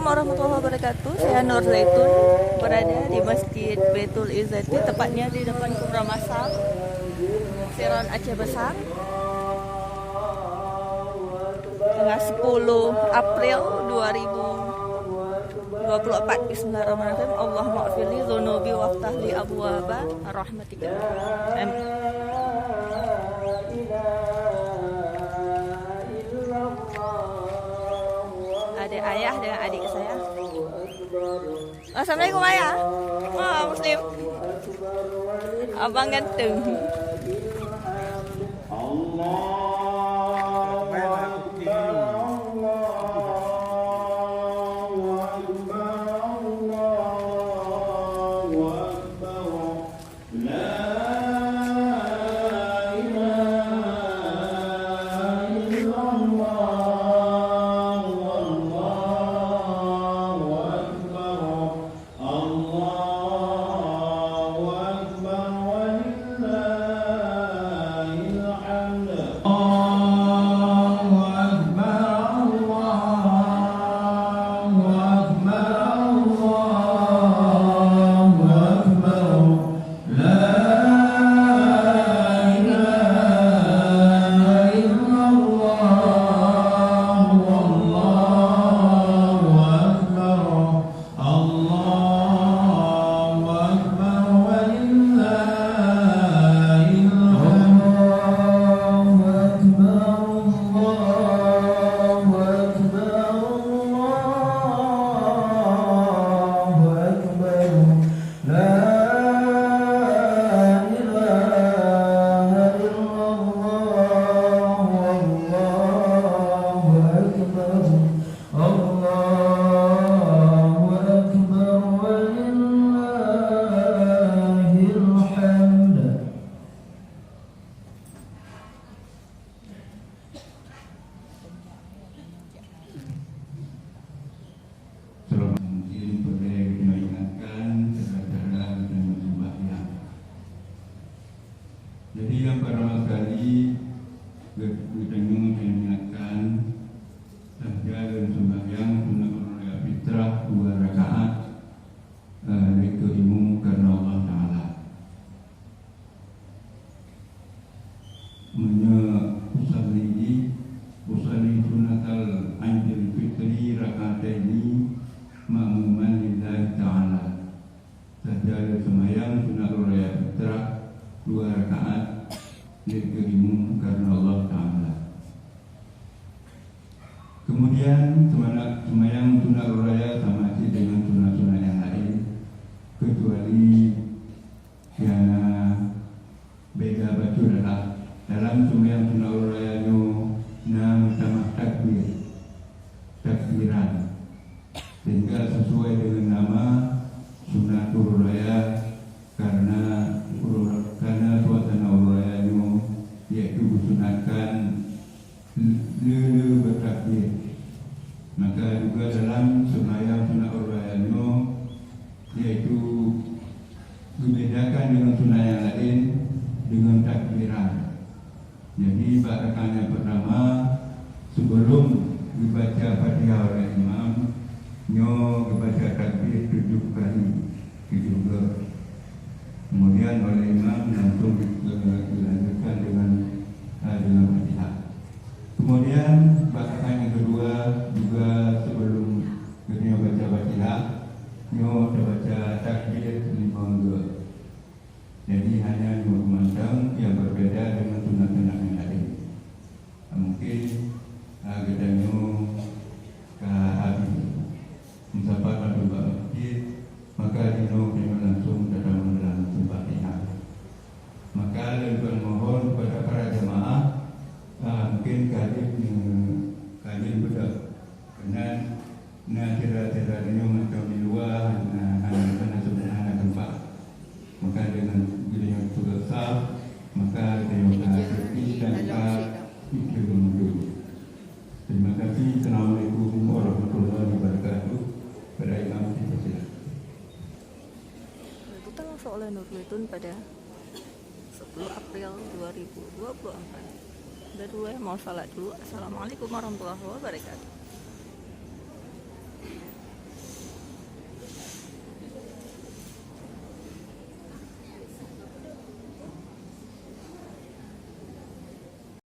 warahmatullahi wabarakatuh. Saya Nur Zaitun, berada di Masjid Baitul Izzati, tepatnya di depan Kubra Masal, Siron Aceh Besar. Tanggal 10 April 2024. Bismillahirrahmanirrahim. Allahumma ghfirli dzunubi waftahli abwaaba rahmatika. Amin. Ada ayah dengan adik saya. Assalamualaikum ayah. Wah, Muslim. Abang ganteng. Jadi yang pertama sekali kita mengingatkan tahajud sembahyang sunat raya fitrah 2 rakaat ilmu karena Allah Taala. Usalli sunatal Aidil Fitri rakataini ma'muman lillahi Taala. Tahajud sembahyang sunat raya fitrah 2 rakaat ilmu karena Allah Taala. Kemudian sembahyang sunat raya sama sih dengan sunat-sunat yang lain, kecuali karena beda baca adalah dalam sembahyang sunat raya itu nama takbiran, sehingga sesuai dengan nama sunat raya karena suasana raya itu yaitu disunatkan lulu bertakbir. Maka juga dalam sembahyang sunat raya itu yaitu dibedakan dengan sunat yang lain dengan takbiran. Jadi rakaat yang pertama sebelum dibaca Fatihah oleh imam, dibaca takbir 7 kali, 7. Kemudian oleh imam langsung dilanjutkan dengan Fatihah. Kemudian rakaat yang kedua juga sebelum kita baca Fatihah, kita baca takbir 5. Jadi hanya 2 macam yang berbeda dengan sunat-sunat yang lain. Mungkin kita ke habis mencapai pada masjid, maka kita langsung datang dalam Fatihah. Maka lebih mohon kepada para jemaah mungkin kalian betul karena tidak macam di luar hanya sebenarnya tempat. Maka dengan yang tugas sah, maka dengan hati dan pikir mundur. Terima kasih. Assalamualaikum warahmatullahi wabarakatuh. Pada imam dipersilakan. Kita langsung oleh Nur Zaitun pada 10 April 2024. Udah dulu ya, mau salat dulu. Assalamualaikum warahmatullahi wabarakatuh.